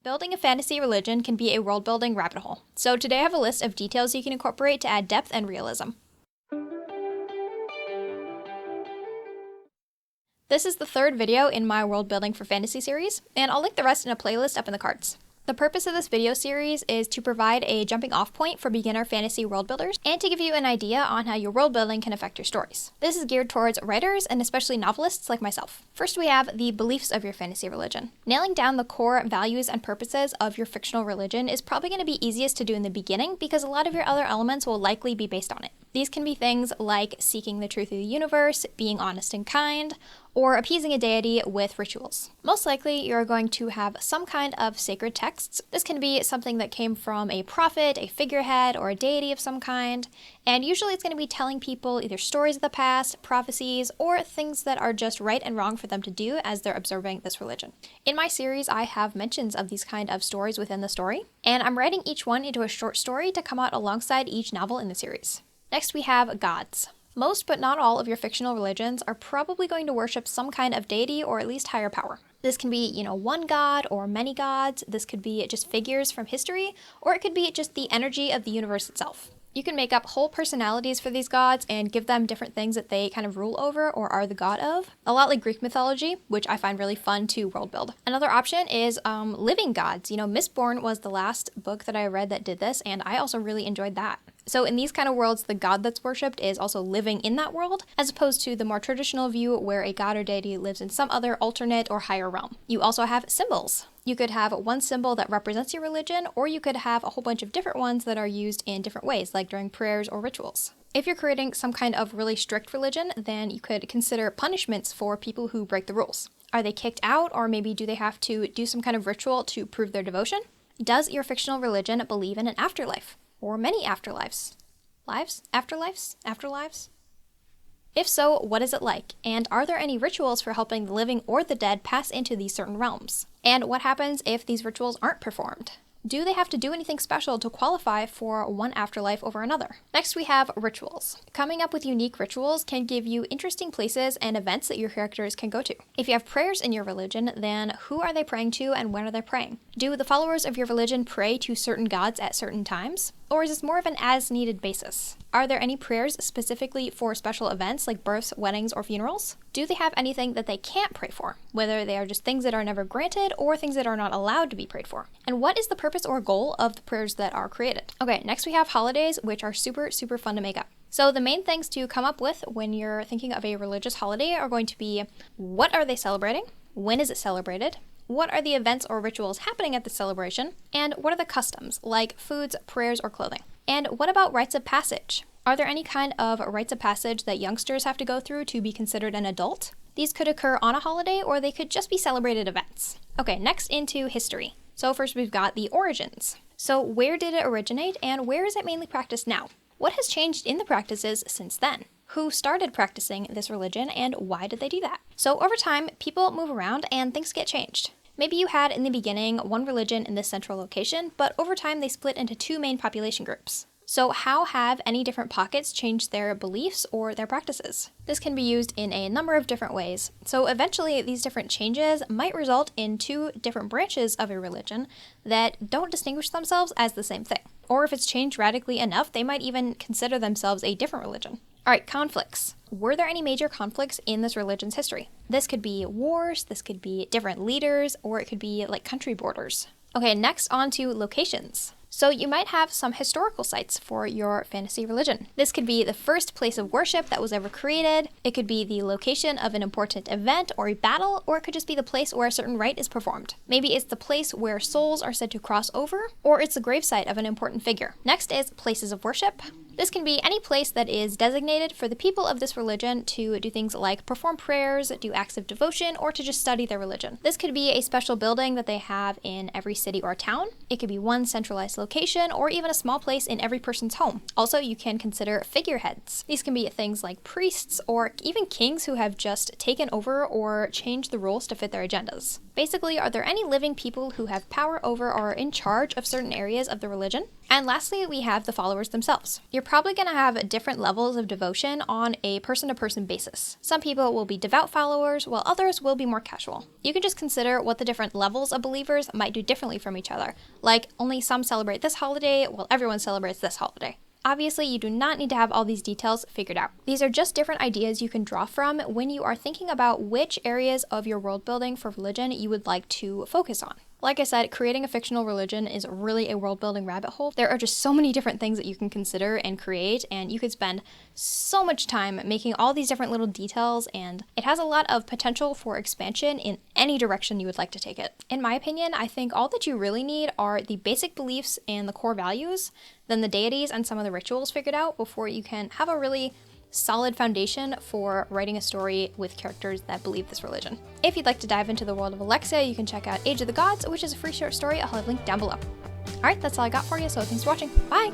Building a fantasy religion can be a world-building rabbit hole, so today I have a list of details you can incorporate to add depth and realism. This is the third video in my World Building for Fantasy series, and I'll link the rest in a playlist up in the cards. The purpose of this video series is to provide a jumping off point for beginner fantasy world builders and to give you an idea on how your world building can affect your stories. This is geared towards writers and especially novelists like myself. First, we have the beliefs of your fantasy religion. Nailing down the core values and purposes of your fictional religion is probably going to be easiest to do in the beginning because a lot of your other elements will likely be based on it. These can be things like seeking the truth of the universe, being honest and kind, or appeasing a deity with rituals. Most likely, you're going to have some kind of sacred texts. This can be something that came from a prophet, a figurehead, or a deity of some kind, and usually it's going to be telling people either stories of the past, prophecies, or things that are just right and wrong for them to do as they're observing this religion. In my series, I have mentions of these kind of stories within the story, and I'm writing each one into a short story to come out alongside each novel in the series. Next, we have gods. Most, but not all, of your fictional religions are probably going to worship some kind of deity or at least higher power. This can be, one god or many gods. This could be just figures from history, or it could be just the energy of the universe itself. You can make up whole personalities for these gods and give them different things that they kind of rule over or are the god of. A lot like Greek mythology, which I find really fun to world build. Another option is living gods. Mistborn was the last book that I read that did this, and I also really enjoyed that. So in these kind of worlds, the god that's worshipped is also living in that world, as opposed to the more traditional view where a god or deity lives in some other alternate or higher realm. You also have symbols. You could have one symbol that represents your religion, or you could have a whole bunch of different ones that are used in different ways, like during prayers or rituals. If you're creating some kind of really strict religion, then you could consider punishments for people who break the rules. Are they kicked out, or maybe do they have to do some kind of ritual to prove their devotion? Does your fictional religion believe in an afterlife? Or many afterlives? Lives? Afterlives? Afterlives? If so, what is it like? And are there any rituals for helping the living or the dead pass into these certain realms? And what happens if these rituals aren't performed? Do they have to do anything special to qualify for one afterlife over another? Next, we have rituals. Coming up with unique rituals can give you interesting places and events that your characters can go to. If you have prayers in your religion, then who are they praying to and when are they praying? Do the followers of your religion pray to certain gods at certain times? Or is this more of an as-needed basis? Are there any prayers specifically for special events like births, weddings, or funerals? Do they have anything that they can't pray for, whether they are just things that are never granted or things that are not allowed to be prayed for? And what is the purpose or goal of the prayers that are created? Okay, next we have holidays, which are super, super fun to make up. So the main things to come up with when you're thinking of a religious holiday are going to be, what are they celebrating? When is it celebrated? What are the events or rituals happening at the celebration? And what are the customs, like foods, prayers, or clothing? And what about rites of passage? Are there any kind of rites of passage that youngsters have to go through to be considered an adult? These could occur on a holiday, or they could just be celebrated events. Okay, next into history. So first we've got the origins. So where did it originate, and where is it mainly practiced now? What has changed in the practices since then? Who started practicing this religion, and why did they do that? So over time, people move around and things get changed. Maybe you had in the beginning one religion in this central location, but over time they split into two main population groups. So how have any different pockets changed their beliefs or their practices? This can be used in a number of different ways. So eventually these different changes might result in two different branches of a religion that don't distinguish themselves as the same thing. Or if it's changed radically enough, they might even consider themselves a different religion. All right, conflicts. Were there any major conflicts in this religion's history? This could be wars, this could be different leaders, or it could be like country borders. Okay, next on to locations. So you might have some historical sites for your fantasy religion. This could be the first place of worship that was ever created. It could be the location of an important event or a battle, or it could just be the place where a certain rite is performed. Maybe it's the place where souls are said to cross over, or it's the gravesite of an important figure. Next is places of worship. This can be any place that is designated for the people of this religion to do things like perform prayers, do acts of devotion, or to just study their religion. This could be a special building that they have in every city or town. It could be one centralized location, or even a small place in every person's home. Also, you can consider figureheads. These can be things like priests or even kings who have just taken over or changed the rules to fit their agendas. Basically, are there any living people who have power over or are in charge of certain areas of the religion? And lastly, we have the followers themselves. You're probably going to have different levels of devotion on a person-to-person basis. Some people will be devout followers, while others will be more casual. You can just consider what the different levels of believers might do differently from each other, like only some celebrate this holiday while everyone celebrates this holiday. Obviously, you do not need to have all these details figured out. These are just different ideas you can draw from when you are thinking about which areas of your world building for religion you would like to focus on. Like I said, creating a fictional religion is really a world building rabbit hole. There are just so many different things that you can consider and create, and you could spend so much time making all these different little details, and it has a lot of potential for expansion in any direction you would like to take it. In my opinion, I think all that you really need are the basic beliefs and the core values, then the deities and some of the rituals figured out before you can have a really solid foundation for writing a story with characters that believe this religion. If you'd like to dive into the world of Alexia, you can check out Age of the Gods, which is a free short story I'll have linked down below. Alright, that's all I got for you, so thanks for watching. Bye!